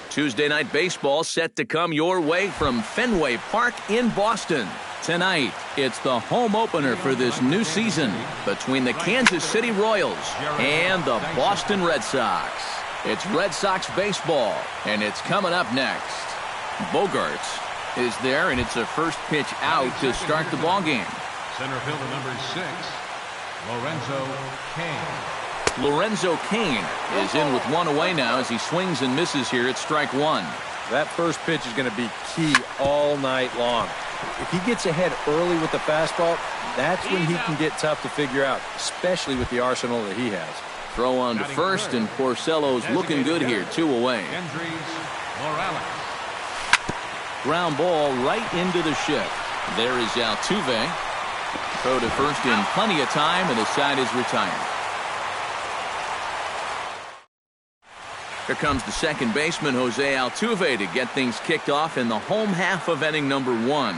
Tuesday Night Baseball set to come your way from Fenway Park in Boston. Tonight, it's the home opener for this new season between the Kansas City Royals and the Boston Red Sox. It's Red Sox baseball, and it's coming up next. Bogarts is there, and it's a first pitch out to start the ballgame. Center fielder number 6, Lorenzo Cain. Lorenzo Cain is in with one away now as he swings and misses here at strike one. That first pitch is going to be key all night long. If he gets ahead early with the fastball, that's when he can get tough to figure out, especially with the arsenal that he has. Throw on to first, and Porcello's looking good here, 2 away. Ground ball right into the shift. There is Altuve. Throw to first in plenty of time, and the side is retired. Here comes the second baseman, Jose Altuve, to get things kicked off in the home half of inning number 1.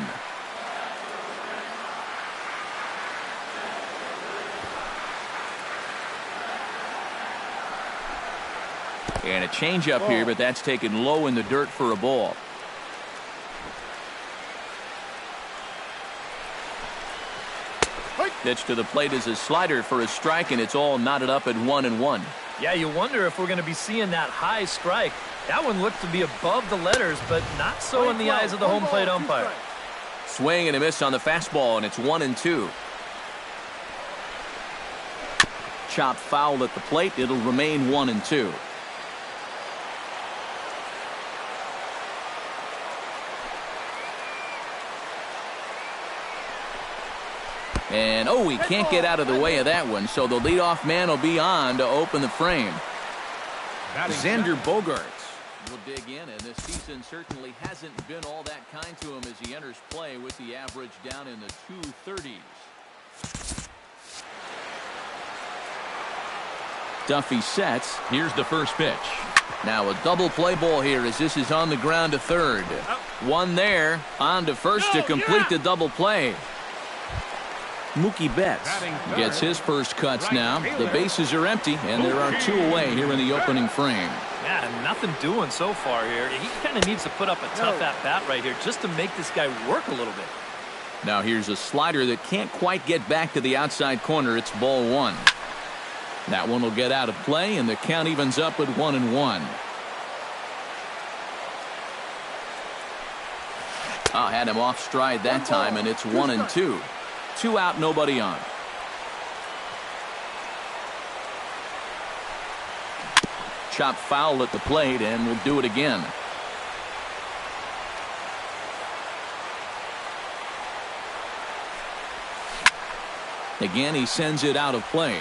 And a changeup here, but that's taken low in the dirt for a ball. Pitch to the plate is a slider for a strike, and it's all knotted up at 1-1. Yeah, you wonder if we're going to be seeing that high strike. That one looked to be above the letters, but not so in the eyes of the home plate umpire. Swing and a miss on the fastball, and it's 1-2. Chopped foul at the plate. It'll remain 1-2. And, oh, he can't get out of the way of that one, so the leadoff man will be on to open the frame. Xander Bogaerts will dig in, and this season certainly hasn't been all that kind to him as he enters play with the average down in the 230s. Duffy sets. Here's the first pitch. Now a double play ball here as this is on the ground to third. One there, on to first to complete the double play. Mookie Betts gets his first cuts now. The bases are empty, and there are 2 away here in the opening frame. Yeah, nothing doing so far here. He kind of needs to put up a tough at-bat right here just to make this guy work a little bit. Now here's a slider that can't quite get back to the outside corner. It's ball 1. That one will get out of play, and the count evens up at 1-1. Had him off stride that time, and it's 1-2. 2 out, nobody on. Chop foul at the plate, and we'll do it again. Again, he sends it out of play.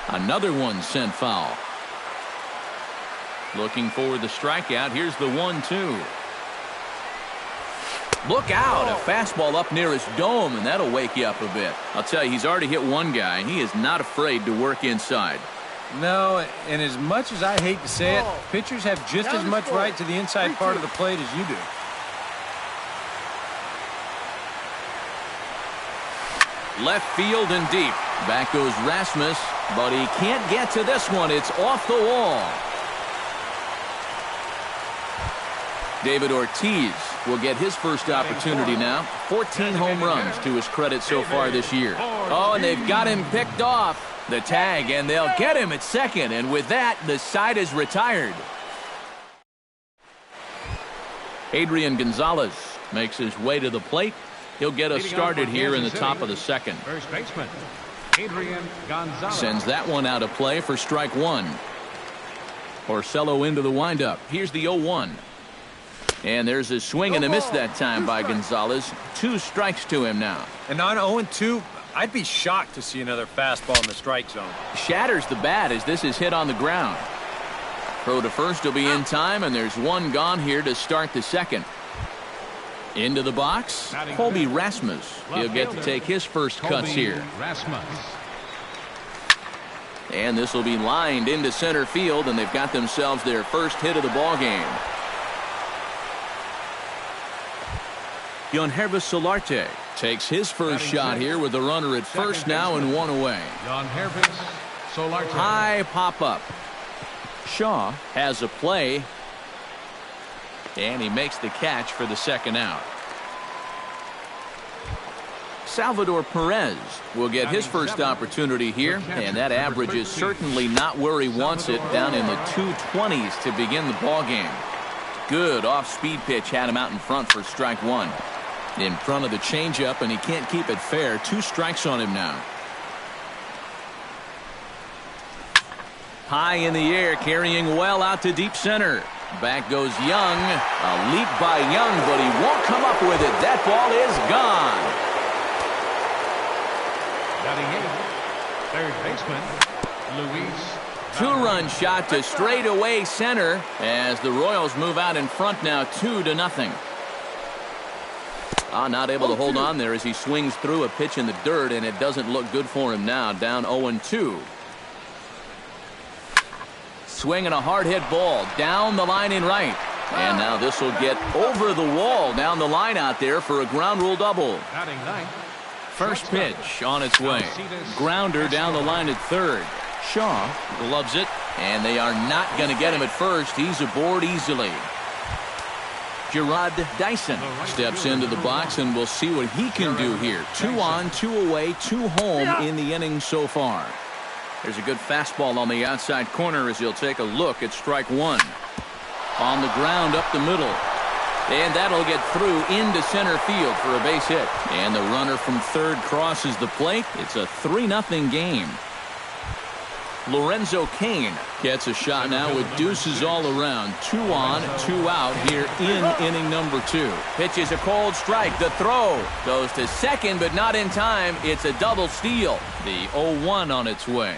Another one sent foul. Looking for the strikeout. Here's the 1-2. Look out. A fastball up near his dome, and that'll wake you up a bit. I'll tell you, he's already hit one guy. He is not afraid to work inside. No, and as much as I hate to say it, pitchers have just as much right to the inside part of the plate as you do. Left field and deep. Back goes Rasmus, but he can't get to this one. It's off the wall. David Ortiz will get his first opportunity now. 14 home runs to his credit so far this year. Oh, and they've got him picked off. The tag, and they'll get him at second. And with that, the side is retired. Adrian Gonzalez makes his way to the plate. He'll get us started here in the top of the second. First baseman, Adrian Gonzalez. Sends that one out of play for strike 1. Porcello into the windup. Here's the 0-1. And there's a swing and a miss that time by Gonzalez. 2 strikes to him now. And on 0-2, I'd be shocked to see another fastball in the strike zone. Shatters the bat as this is hit on the ground. Throw to first will be in time, and there's one gone here to start the second. Into the box, Colby Rasmus. He'll get to take his first cuts here. And this will be lined into center field, and they've got themselves their first hit of the ball game. Yangervis Solarte Takes his first shot here with the runner at first now and one away. High pop-up. Shaw has a play. And he makes the catch for the second out. Salvador Perez will get his first opportunity here, and that average is certainly not where he wants it, down in the 220s to begin the ball game. Good off-speed pitch had him out in front for strike one. In front of the changeup, and he can't keep it fair. 2 strikes on him now. High in the air, carrying well out to deep center. Back goes Young. A leap by Young, but he won't come up with it. That ball is gone. Third baseman, Luis. 2-run shot to straightaway center as the Royals move out in front now 2-0. Not able to hold on there as he swings through a pitch in the dirt, and it doesn't look good for him now. Down 0-2. Swinging a hard hit ball down the line in right. And now this will get over the wall down the line out there for a ground rule double. First pitch on its way. Grounder down the line at third. Shaw gloves it, and they are not going to get him at first. He's aboard easily. Gerard Dyson steps into the box, and we'll see what he can do here. 2 on, 2 away, 2 home in the inning so far. There's a good fastball on the outside corner as he'll take a look at strike one. On the ground up the middle. And that'll get through into center field for a base hit. And the runner from third crosses the plate. It's a 3-0 game. Lorenzo Cain gets a shot now with deuces all around. 2 on, 2 out here in inning number 2. Pitches a cold strike. The throw goes to second, but not in time. It's a double steal. The 0-1 on its way.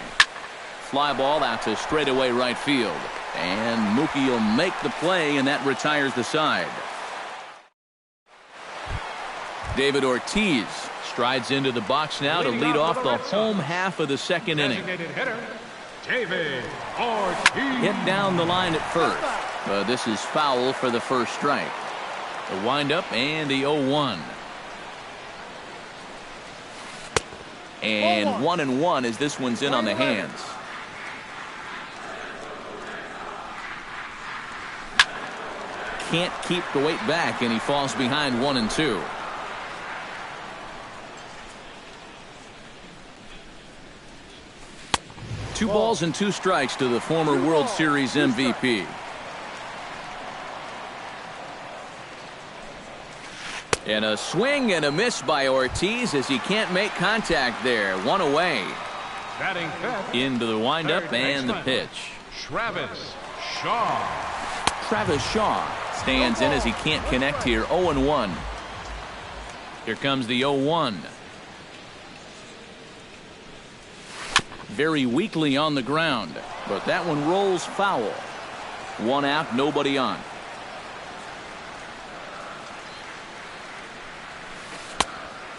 Fly ball out to straightaway right field. And Mookie will make the play, and that retires the side. David Ortiz strides into the box now to lead off the home half of the second inning. David Ortiz. Hit down the line at first. But this is foul for the first strike. The windup and the 0-1. And 1-1 as this one's in on the hands. Can't keep the weight back, and he falls behind 1-2. Two balls and 2 strikes to the former World Series MVP. And a swing and a miss by Ortiz as he can't make contact there. 1 away. Batting fifth. Into the windup and the pitch. Travis Shaw. Travis Shaw stands in as he can't connect here. 0-1. Here comes the 0-1. Very weakly on the ground, but that one rolls foul. 1 out, nobody on.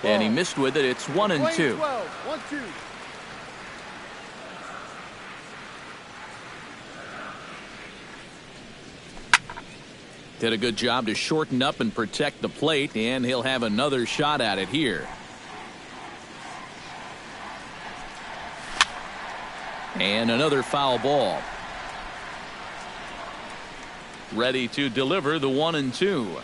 And he missed with it. It's 1-2. Did a good job to shorten up and protect the plate, and he'll have another shot at it here. And another foul ball. Ready to deliver the 1-2.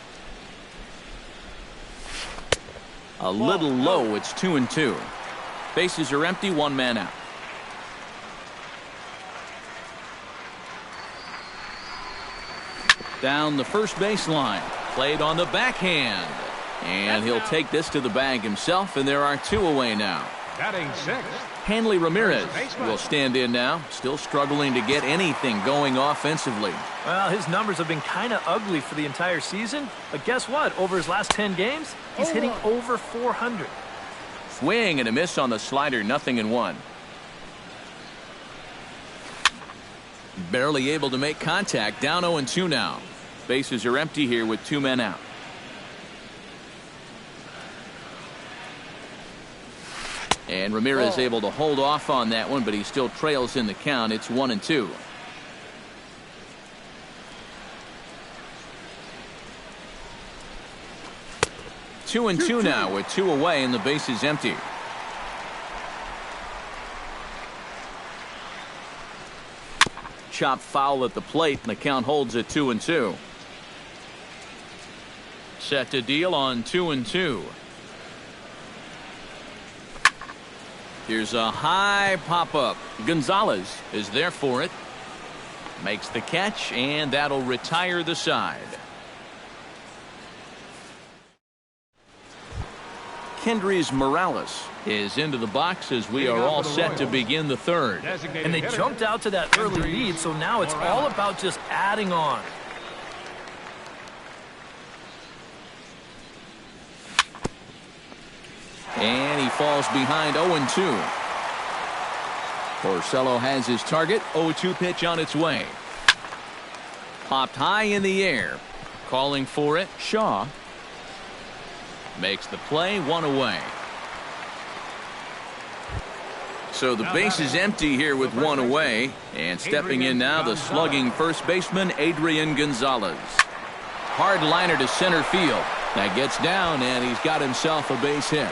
A little low. It's 2-2. Bases are empty. 1 man out. Down the first baseline. Played on the backhand. And he'll take this to the bag himself, and there are 2 away now. Batting sixth. Hanley Ramirez will stand in now, still struggling to get anything going offensively. Well, his numbers have been kind of ugly for the entire season, but guess what? Over his last 10 games, he's hitting over 400. Swing and a miss on the slider, 0-1. Barely able to make contact, down 0-2 now. Bases are empty here with 2 men out. And Ramirez able to hold off on that one, but he still trails in the count. It's 1-2. 2-2 now with 2 away and the bases empty. Chop foul at the plate, and the count holds at 2-2. Set to deal on 2-2. Here's a high pop-up. Gonzalez is there for it. Makes the catch, and that'll retire the side. Kendrys Morales is into the box as we are all set to begin the third. And they jumped out to that early lead, so now it's all about just adding on. And he falls behind 0-2. Porcello has his target. 0-2 pitch on its way. Popped high in the air. Calling for it, Shaw. Makes the play, 1 away. So the base is empty here with 1 away. And stepping in now, the slugging first baseman, Adrian Gonzalez. Hard liner to center field. That gets down, and he's got himself a base hit.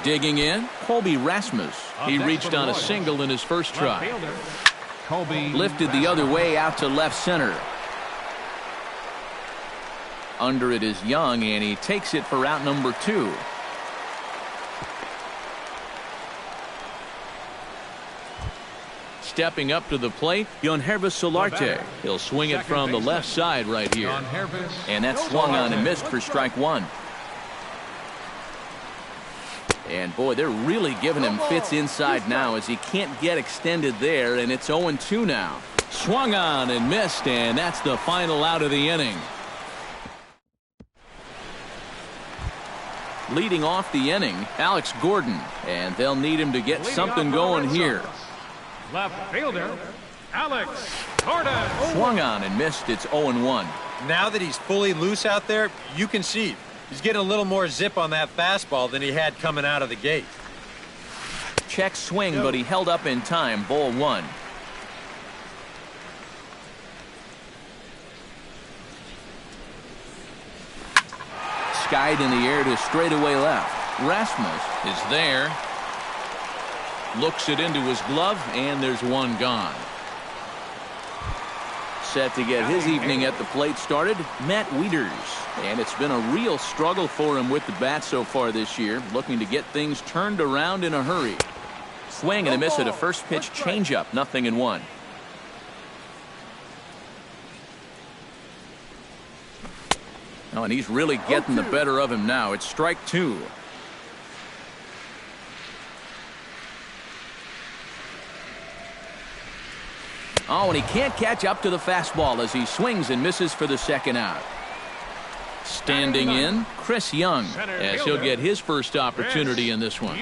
Digging in, Colby Rasmus. He reached on a single in his first try. Lifted the other way out to left center. Under it is Young, and he takes it for out number 2. Stepping up to the plate, Yonhervis Solarte. He'll swing it from the left side right here. And that's swung on and missed for strike 1. And boy, they're really giving him fits inside now as he can't get extended there, and it's 0-2 now. Swung on and missed, and that's the final out of the inning. Leading off the inning, Alex Gordon, and they'll need him to get something going here. Left fielder, Alex Gordon. Swung on and missed. It's 0-1. Now that he's fully loose out there, you can see he's getting a little more zip on that fastball than he had coming out of the gate. Check swing, but he held up in time. Ball 1. Skied in the air to straightaway left. Rasmus is there. Looks it into his glove, and there's one gone. Set to get his evening at the plate started, Matt Wieters. And it's been a real struggle for him with the bat so far this year, looking to get things turned around in a hurry. Swing and a miss at a first pitch changeup, 0-1. Oh, and he's really getting the better of him now. It's strike 2. Oh, and he can't catch up to the fastball as he swings and misses for the second out. Standing in, Chris Young, as he'll get his first opportunity in this one.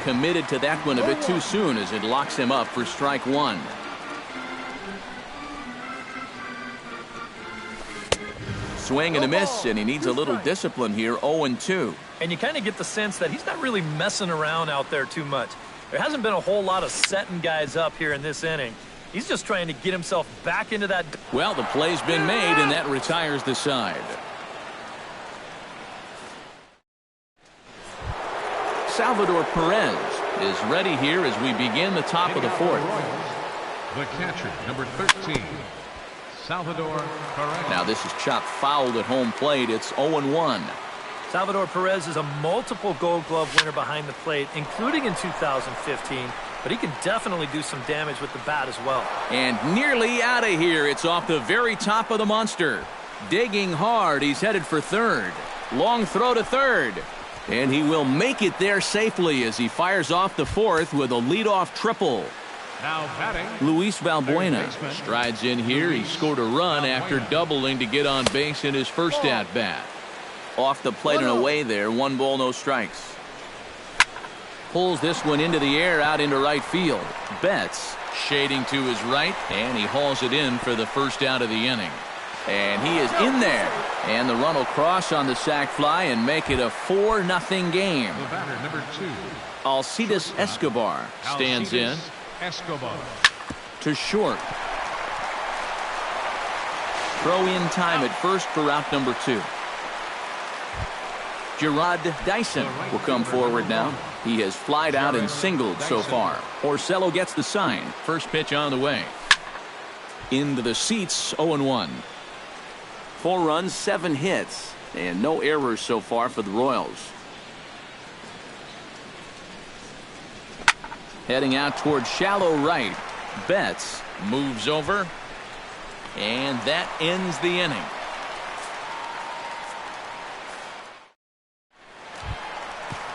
Committed to that one a bit too soon as it locks him up for strike 1. Swing and a miss, and he needs a little discipline here. 0-2. And you kind of get the sense that he's not really messing around out there too much. There hasn't been a whole lot of setting guys up here in this inning. He's just trying to get himself back into that. Well, the play's been made, and that retires the side. Salvador Perez is ready here as we begin the top of the 4th. The catcher, number 13, Salvador Perez. Now this is chopped foul at home plate. It's 0-1. Salvador Perez is a multiple Gold Glove winner behind the plate, including in 2015. But he can definitely do some damage with the bat as well. And nearly out of here. It's off the very top of the monster. Digging hard. He's headed for third. Long throw to third. And he will make it there safely as he fires off the 4th with a leadoff triple. Now batting, Luis Valbuena strides in here. He scored a run after doubling to get on base in his first at-bat. Off the plate and away there. 1 ball, no strikes. Pulls this one into the air out into right field. Betts shading to his right, and he hauls it in for the first out of the inning. And he is in there. And the run will cross on the sac fly and make it a 4-0 game. the batter, number 2, Alcides Escobar stands in. Escobar. To short. Throw in time at first for out number 2. Gerard Dyson will come forward now. He has flied out and singled so far. Porcello gets the sign. First pitch on the way. Into the seats, 0-1. 4 runs, 7 hits, and no errors so far for the Royals. Heading out toward shallow right. Betts moves over, and that ends the inning.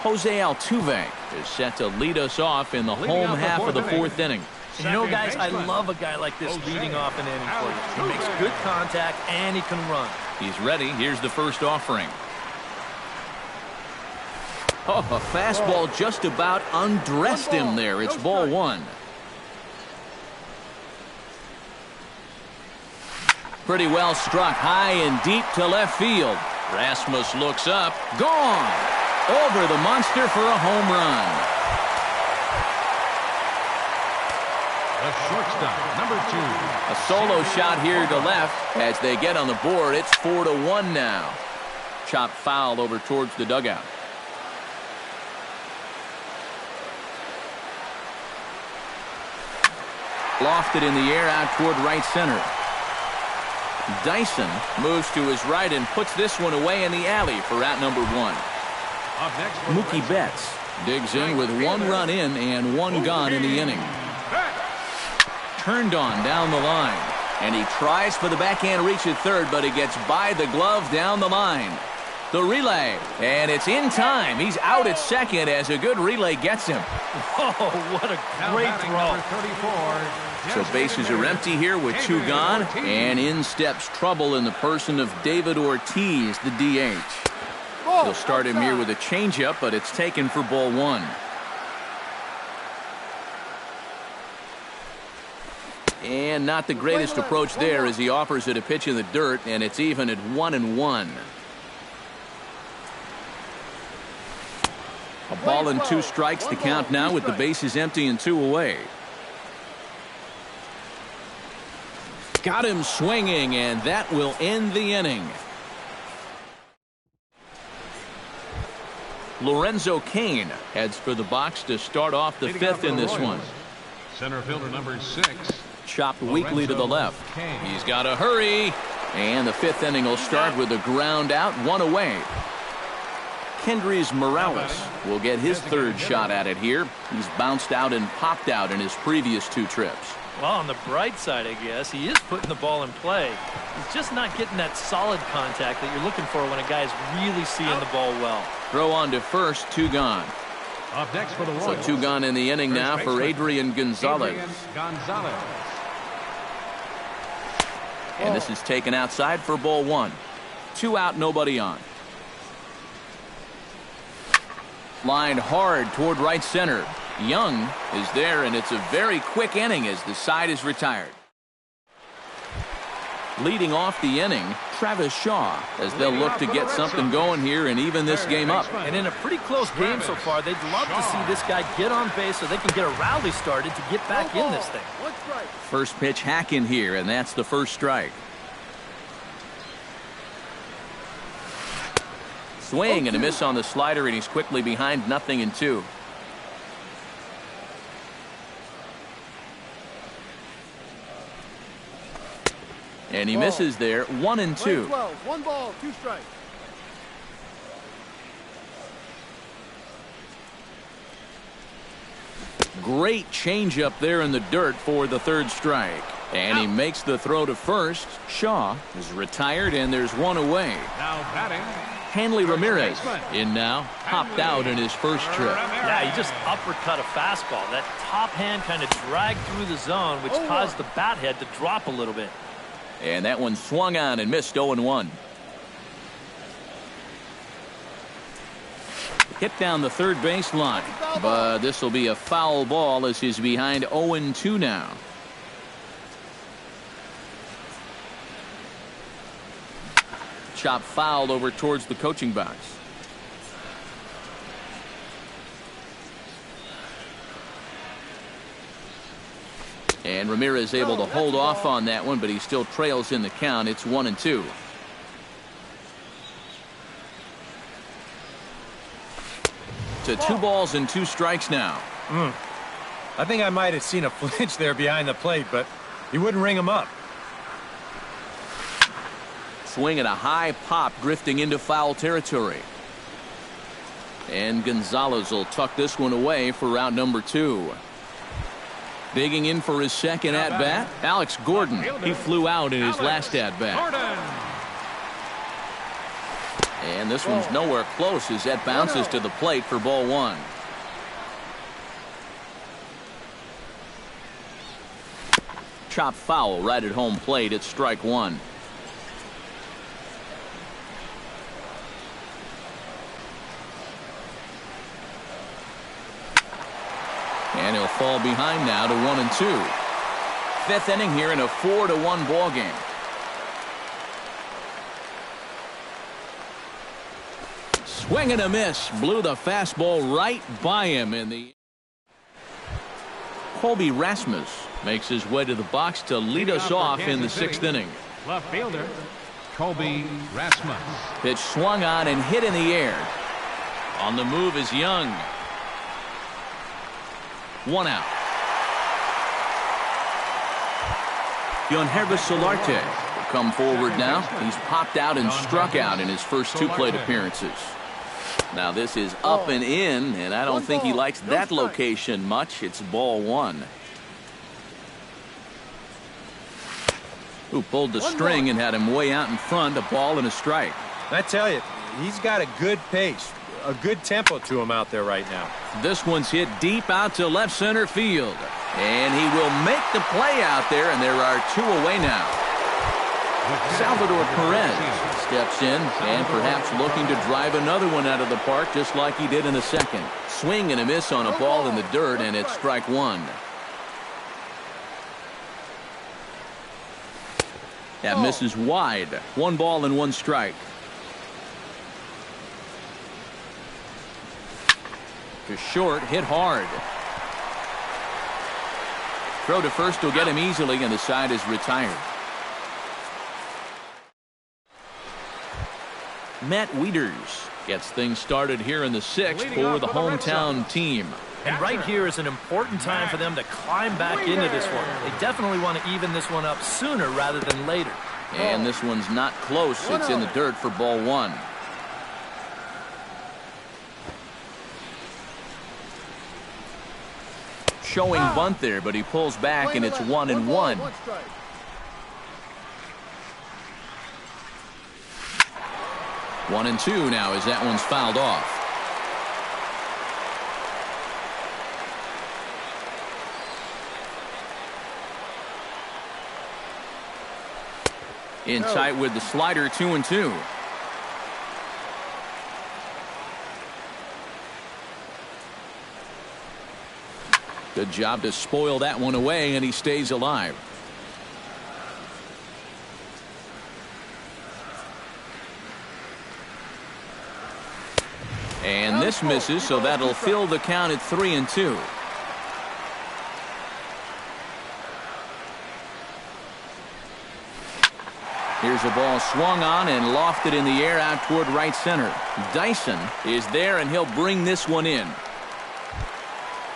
Jose Altuve is set to lead us off in the home half of the 4th inning. And you know, guys, I love a guy like this leading off an inning for you. He makes good contact, and he can run. He's ready. Here's the first offering. Oh, a fastball just about undressed him there. It's ball 1. Pretty well struck high and deep to left field. Rasmus looks up. Gone. Over the monster for a home run. The shortstop, number 2. A solo shot here to left as they get on the board. It's 4-1 now. Chopped foul over towards the dugout. Lofted in the air out toward right center. Dyson moves to his right and puts this one away in the alley for out number 1. Up next, Mookie Betts digs in with 1 run in and 1 gone in the inning. Turned on down the line, and he tries for the backhand reach at third, but he gets by the glove down the line. The relay, and it's in time. He's out at second as a good relay gets him. Oh, what a great throw. So bases are empty here with 2 gone, and in steps trouble in the person of David Ortiz, the DH. They'll start him here with a changeup, but it's taken for ball 1. And not the greatest approach there as he offers it a pitch in the dirt, and it's even at 1-1. A ball and 2 strikes to count now with the bases empty and 2 away. Got him swinging, and that will end the inning. Lorenzo Cain heads for the box to start off the 5th in this one. Center fielder number 6. Chopped weakly to the left. He's got to hurry. And the 5th inning will start with a ground out, 1 away. Kendrys Morales will get his 3rd shot at it here. He's bounced out and popped out in his previous 2 trips. Well, on the bright side, I guess, he is putting the ball in play. He's just not getting that solid contact that you're looking for when a guy's really seeing the ball well. Throw on to first, 2 gone. Up next for the So Royals. 2 gone in the inning now for Adrian Gonzalez. And this is taken outside for ball 1. 2 out, nobody on. Lined hard toward right center. Young is there, and it's a very quick inning as the side is retired. Leading off the inning, Travis Shaw, as they'll look to get something going here and even this game up. And in a pretty close game so far, they'd love to see this guy get on base so they can get a rally started to get back in this thing. First pitch hack in here, and that's the first strike. Swing and a miss on the slider, and he's quickly behind 0-2. And he misses there, 1-2. 1 ball, 2 strikes. Great changeup there in the dirt for the 3rd strike. And he makes the throw to first. Shaw is retired, and there's 1 away. Now batting, Hanley Ramirez in now, popped out in his first trip. Yeah, he just uppercut a fastball. That top hand kind of dragged through the zone, which caused the bat head to drop a little bit. And that one swung on and missed 0-1. Hit down the 3rd baseline, but this will be a foul ball as he's behind 0-2 now. Chop fouled over towards the coaching box. And Ramirez able to hold off on that one, but he still trails in the count. It's 1-2. To 2 balls and 2 strikes now. I think I might have seen a flinch there behind the plate, but he wouldn't ring him up. Swing at a high pop, drifting into foul territory. And Gonzalez will tuck this one away for round number 2. Digging in for his second at-bat, Alex Gordon. He flew out in his last at-bat. And this one's nowhere close as that bounces to the plate for ball 1. Chop foul right at home plate. It's strike 1. And he'll fall behind now to 1-2. 5th inning here in a 4-1 ball game. Swing and a miss. Blew the fastball right by him in the. Colby Rasmus makes his way to the box to lead us off in the 6th inning. Left fielder, Colby Rasmus. Pitch swung on and hit in the air. On the move is Young. 1 out. Yonhervis Solarte will come forward now. He's popped out and struck out in his first 2 plate appearances. Now this is up and in, and I don't think he likes that location much. It's ball 1. Who pulled the string and had him way out in front, a ball and a strike. I tell you, he's got a good pace, a good tempo to him out there right now. This one's hit deep out to left center field. And he will make the play out there, and there are 2 away now. Salvador Perez steps in and perhaps looking to drive another one out of the park just like he did in the second. Swing and a miss on a ball in the dirt, and it's strike 1. That misses wide. 1 ball and 1 strike. To short, hit hard. Throw to first will get him easily, and the side is retired. Matt Wieters gets things started here in the 6th for the hometown team. And right here is an important time for them to climb back into this one. They definitely want to even this one up sooner rather than later. And this one's not close. It's in the dirt for ball 1. Showing bunt there, but he pulls back, and it's 1-1. 1-2 now as that one's fouled off. In tight with the slider, 2-2. Good job to spoil that one away, and he stays alive. And this misses, so that'll fill the count at 3-2. Here's a ball swung on and lofted in the air out toward right center. Dyson is there, and he'll bring this one in.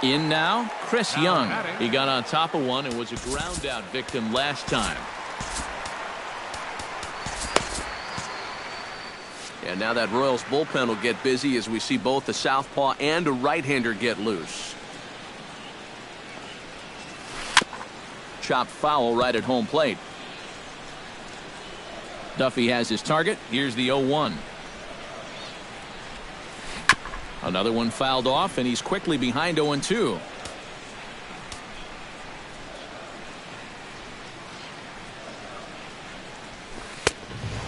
In now, Chris Young. He got on top of one and was a ground out victim last time. And now that Royals bullpen will get busy as we see both a southpaw and a right-hander get loose. Chopped foul right at home plate. Duffy has his target. Here's the 0-1. Another one fouled off, and he's quickly behind 0-2.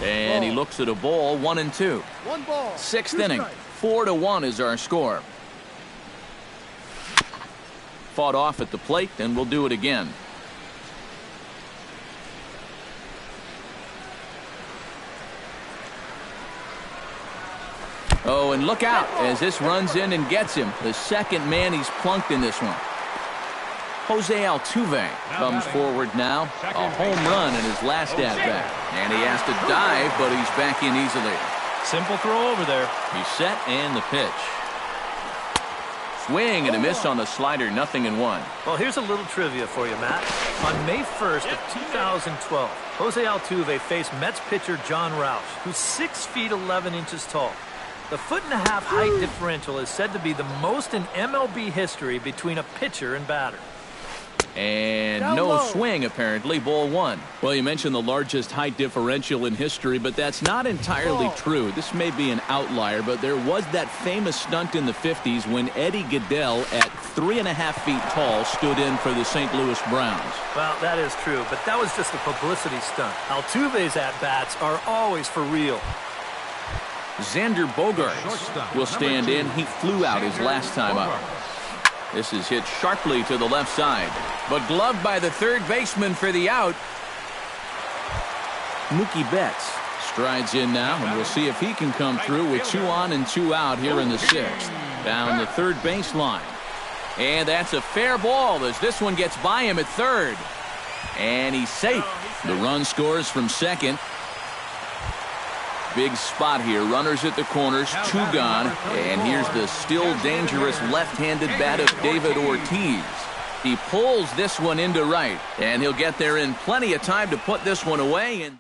And he looks at a ball, 1-2. 1 ball. 6th inning, 4-1 is our score. Fought off at the plate, and we'll do it again. Oh, and look out as this runs in and gets him. The second man he's plunked in this one. Jose Altuve comes forward now. A home run in his last at-bat. And he has to dive, but he's back in easily. Simple throw over there. He's set, and the pitch. Swing and a miss on the slider, 0-1. Well, here's a little trivia for you, Matt. On May 1st of 2012, Jose Altuve faced Mets pitcher John Roush, who's 6 feet 11 inches tall. The 1.5-foot height differential is said to be the most in MLB history between a pitcher and batter. And no swing, apparently. Ball 1. Well, you mentioned the largest height differential in history, but that's not entirely true. This may be an outlier, but there was that famous stunt in the 50s when Eddie Goodell, at 3.5 feet tall, stood in for the St. Louis Browns. Well, that is true, but that was just a publicity stunt. Altuve's at-bats are always for real. Xander Bogaerts will stand in. He flew out his last time up. This is hit sharply to the left side, but gloved by the third baseman for the out. Mookie Betts strides in now, and we'll see if he can come through with 2 on and 2 out here in the 6th. Down the third baseline. And that's a fair ball as this one gets by him at third. And he's safe. The run scores from second. Big spot here. Runners at the corners, 2 gone. And here's the still dangerous left-handed bat of David Ortiz. He pulls this one into right, and he'll get there in plenty of time to put this one away. And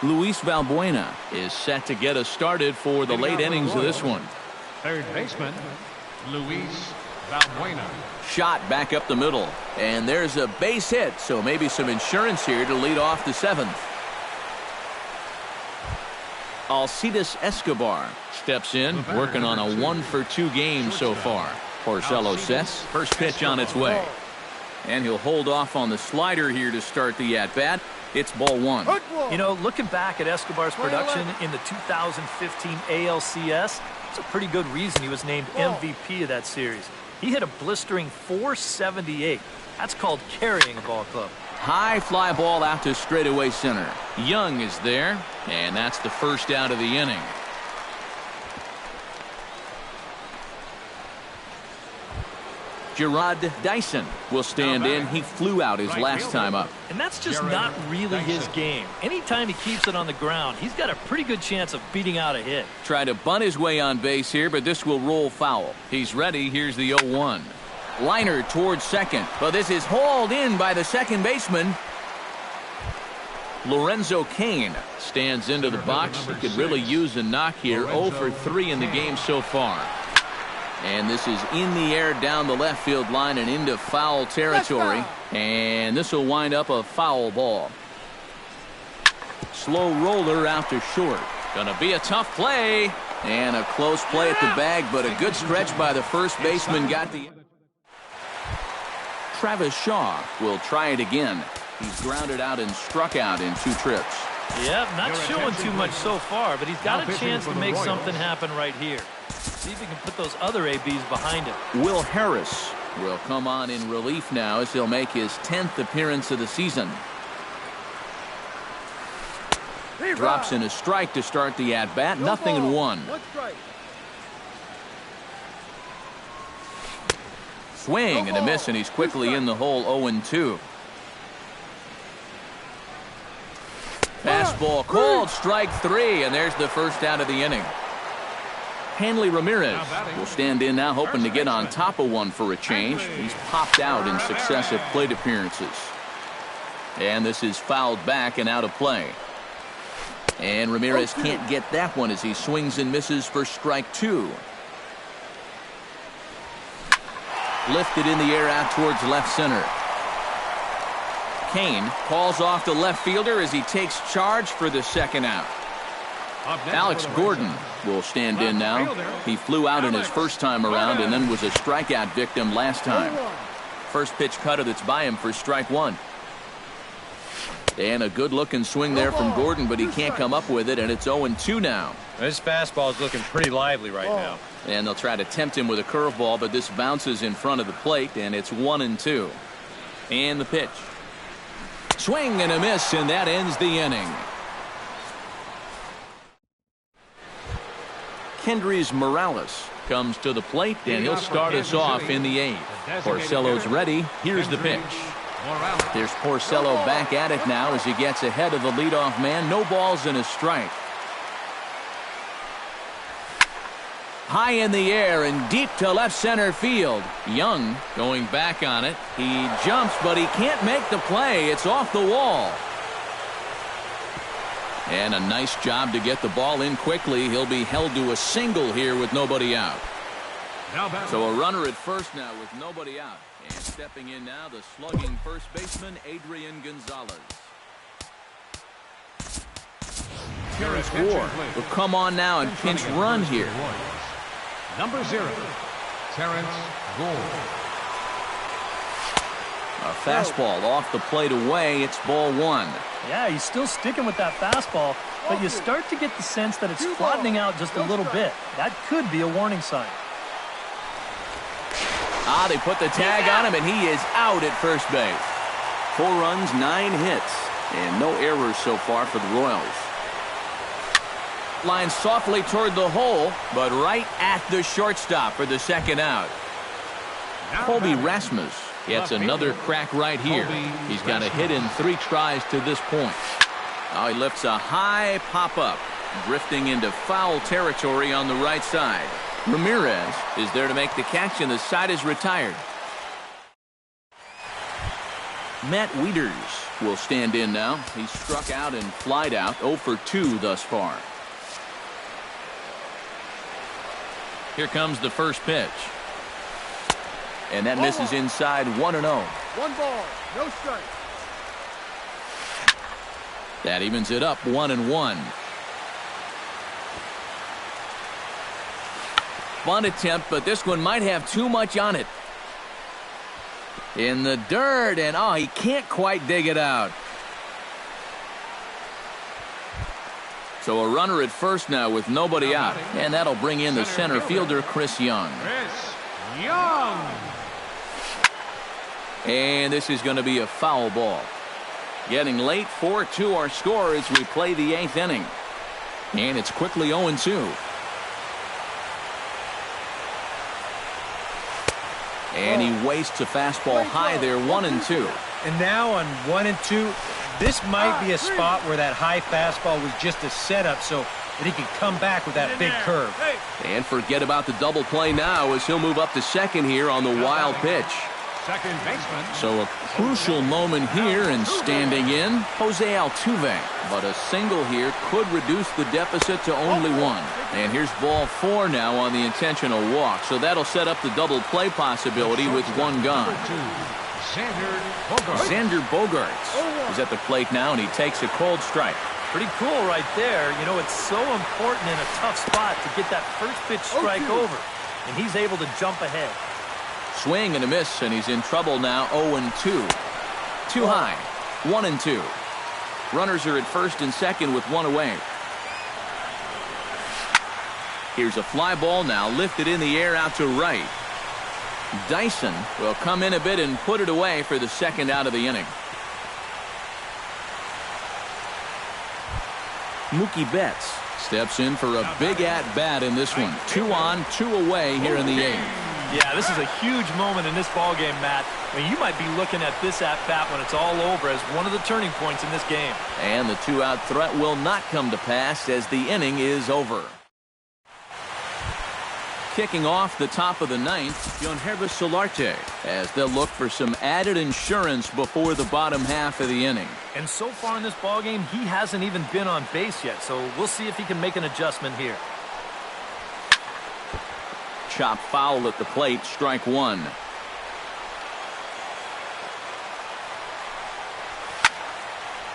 Luis Valbuena is set to get us started for the late innings of this one. Third baseman, Luis Valbuena. Shot back up the middle, and there's a base hit, so maybe some insurance here to lead off the 7th. Alcides Escobar steps in, working on a 1-for-2 game so far. Porcello sets, first pitch on its way. And he'll hold off on the slider here to start the at-bat. It's ball 1. You know, looking back at Escobar's production in the 2015 ALCS, it's a pretty good reason he was named MVP of that series. He hit a blistering .478. That's called carrying a ball club. High fly ball out to straightaway center. Young is there, and that's the first out of the inning. Gerard Dyson will stand in. He flew out his last time up. And that's just not really his game. Anytime he keeps it on the ground, he's got a pretty good chance of beating out a hit. Try to bunt his way on base here, but this will roll foul. He's ready. Here's the 0-1. Liner towards second, but this is hauled in by the second baseman. Lorenzo Cain stands into the box. He could really use a knock here. 0 for 3 in the game so far. And this is in the air down the left field line and into foul territory. And this will wind up a foul ball. Slow roller out to short. Gonna be a tough play. And a close play at the bag, but a good stretch by the first baseman got the... Travis Shaw will try it again. He's grounded out and struck out in 2 trips. Yep, not showing too much so far, but he's got a chance to make something happen right here. See if he can put those other ABs behind him. Will Harris will come on in relief now as he'll make his 10th appearance of the season. Drops in a strike to start the at-bat. 0-1. Swing and a miss, and he's quickly in the hole. 0-2. Fastball called, strike 3, and there's the first out of the inning. Hanley Ramirez will stand in now, hoping to get on top of one for a change. He's popped out in successive plate appearances. And this is fouled back and out of play. And Ramirez can't get that one as he swings and misses for strike 2. Lifted in the air out towards left center. Cain calls off the left fielder as he takes charge for the second out. Alex Gordon will stand in now. He flew out in his first time around and then was a strikeout victim last time. First pitch cutter that's by him for strike 1. And a good-looking swing there from Gordon, but he can't come up with it, and it's 0-2 now. This fastball is looking pretty lively right now. And they'll try to tempt him with a curveball, but this bounces in front of the plate, and it's 1-2. And the pitch. Swing and a miss, and that ends the inning. Kendrys Morales comes to the plate, and he'll start us off in the 8th. Porcello's ready. Here's the pitch. There's Porcello back at it now as he gets ahead of the leadoff man. No balls and a strike. High in the air and deep to left center field. Young going back on it. He jumps, but he can't make the play. It's off the wall. And a nice job to get the ball in quickly. He'll be held to a single here with nobody out. So a runner at first now with nobody out. And stepping in now, the slugging first baseman, Adrian Gonzalez. Terrence Ward will come on now and pinch run here. Number 0, Terrence Ward. A fastball off the plate away. It's ball 1. Yeah, he's still sticking with that fastball, but you start to get the sense that it's flattening out just a little bit. That could be a warning sign. They put the tag on him, and he is out at first base. 4 runs, 9 hits, and no errors so far for the Royals. Line softly toward the hole, but right at the shortstop for the second out. Colby Rasmus gets another crack right here. He's got a hit in 3 tries to this point. Now he lifts a high pop-up, drifting into foul territory on the right side. Ramirez is there to make the catch, and the side is retired. Matt Wieters will stand in now. He's struck out and flied out, 0 for 2 thus far. Here comes the first pitch. And that misses inside, 1-0. 1 ball, no strike. That evens it up, 1-1. Bunt attempt, but this one might have too much on it. In the dirt, and he can't quite dig it out. So a runner at first now with nobody out, and that'll bring in the center fielder, Chris Young. Chris Young. And this is going to be a foul ball. Getting late, 4-2 our score as we play the 8th inning. And it's quickly 0-2. And he wastes a fastball high there, 1-2. And now on 1-2, this might be a spot where that high fastball was just a setup so that he can come back with that big curve. And forget about the double play now as he'll move up to second here on the wild pitch. Second baseman. So a crucial moment here, and standing in, Jose Altuve. But a single here could reduce the deficit to only 1. And here's ball 4 now on the intentional walk. So that'll set up the double play possibility with 1 gone. Xander Bogaerts is at the plate now, and he takes a cold strike. Pretty cool right there. You know, it's so important in a tough spot to get that first pitch strike over. And he's able to jump ahead. Swing and a miss, and he's in trouble now, 0-2. Too high, 1-2. Runners are at first and second with 1 away. Here's a fly ball now, lifted in the air out to right. Dyson will come in a bit and put it away for the second out of the inning. Mookie Betts steps in for a big at-bat in this one. 2 on, 2 away here in the 8th. Yeah, this is a huge moment in this ballgame, Matt. I mean, you might be looking at this at-bat when it's all over as one of the turning points in this game. And the 2-out threat will not come to pass as the inning is over. Kicking off the top of the 9th, Yangervis Solarte, as they'll look for some added insurance before the bottom half of the inning. And so far in this ballgame, he hasn't even been on base yet, so we'll see if he can make an adjustment here. Chop foul at the plate, strike 1.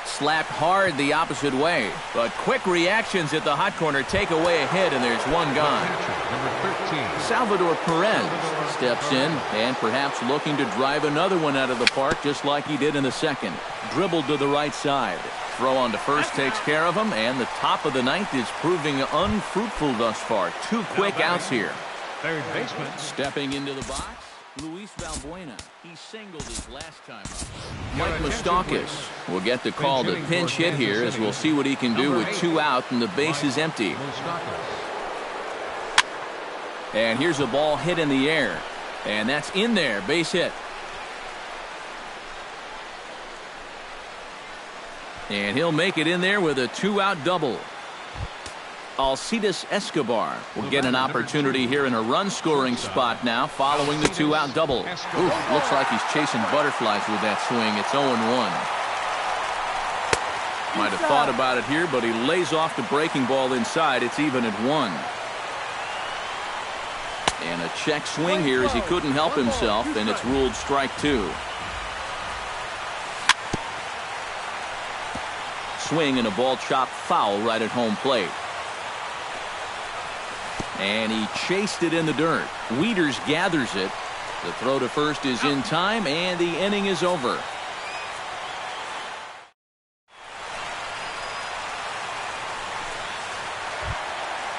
Slapped hard the opposite way, but quick reactions at the hot corner take away a hit, and there's 1 gone. Number 13. Salvador Perez steps in and perhaps looking to drive another one out of the park just like he did in the second. Dribbled to the right side. Throw on to first takes care of him, and the top of the 9th is proving unfruitful thus far. 2 quick outs here. Third baseman. Stepping into the box, Luis Valbuena. He singled his last time up. Mike Moustakas will get the call to pinch hit here as we'll see what he can do with 2 out and the base is empty. And here's a ball hit in the air. And that's in there. Base hit. And he'll make it in there with a 2-out double. Alcides Escobar will get an opportunity here in a run-scoring spot now following the 2-out double. Ooh, looks like he's chasing butterflies with that swing. It's 0-1. Might have thought about it here, but he lays off the breaking ball inside. It's even at 1. And a check swing here as he couldn't help himself, and it's ruled strike 2. Swing and a ball chopped foul right at home plate. And he chased it in the dirt. Wieters gathers it. The throw to first is in time, and the inning is over.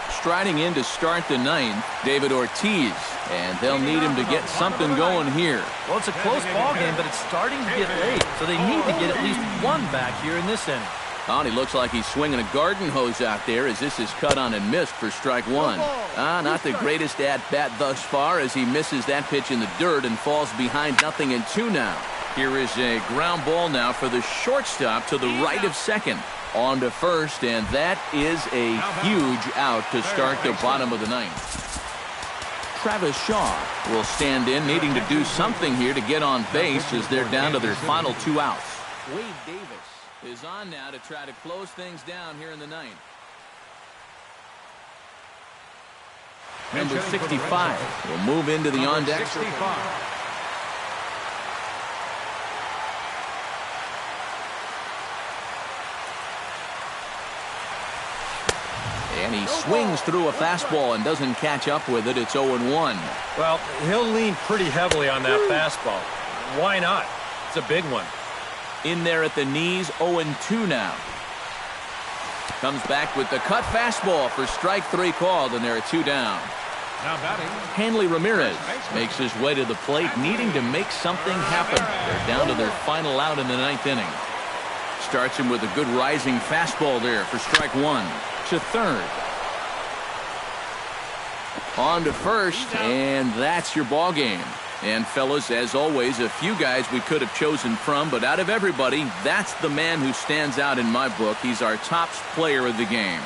Striding in to start the 9th, David Ortiz, and they'll need him to get something going here. Well, it's a close ball game, but it's starting to get late, so they need to get at least one back here in this inning. Oh, and he looks like he's swinging a garden hose out there as this is cut on and missed for strike 1. Not the greatest at-bat thus far as he misses that pitch in the dirt and falls behind 0-2 now. Here is a ground ball now for the shortstop to the right of second. On to first, and that is a huge out to start the bottom of the 9th. Travis Shaw will stand in, needing to do something here to get on base as they're down to their final 2 outs. Wade Davis is on now to try to close things down here in the 9th. Number 65 will move into the on-deck. And he swings through a fastball and doesn't catch up with it. It's 0-1. Well, he'll lean pretty heavily on that fastball. Why not? It's a big one. In there at the knees, 0-2 now. Comes back with the cut fastball for strike 3 called, and they're at 2 down. Now batting, Hanley Ramirez makes his way to the plate, needing to make something happen. They're down to their final out in the 9th inning. Starts him with a good rising fastball there for strike 1. To third. On to first, and that's your ball game. And fellas, as always, a few guys we could have chosen from, but out of everybody, that's the man who stands out in my book. He's our top player of the game.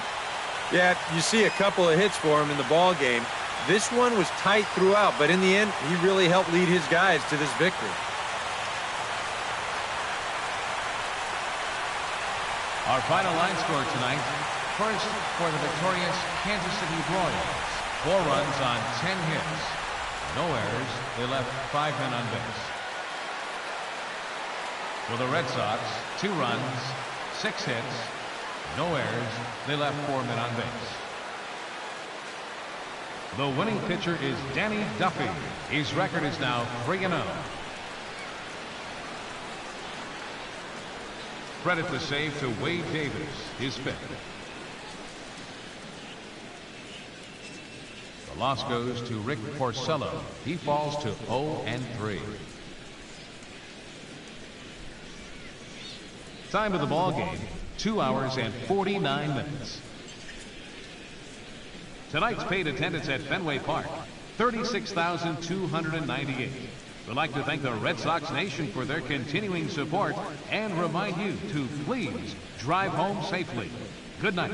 Yeah, you see a couple of hits for him in the ball game. This one was tight throughout, but in the end, he really helped lead his guys to this victory. our final line score tonight. First, for the victorious Kansas City Royals, 4 runs on 10 hits. No errors. They left 5 men on base. For the Red Sox, 2 runs, 6 hits, no errors. They left 4 men on base. The winning pitcher is Danny Duffy. His record is now 3-0. Credit the save to Wade Davis, his 5th. The loss goes to Rick Porcello. He falls to 0-3. Time of the ball game, 2 hours and 49 minutes. Tonight's paid attendance at Fenway Park, 36,298. We'd like to thank the Red Sox Nation for their continuing support and remind you to please drive home safely. Good night.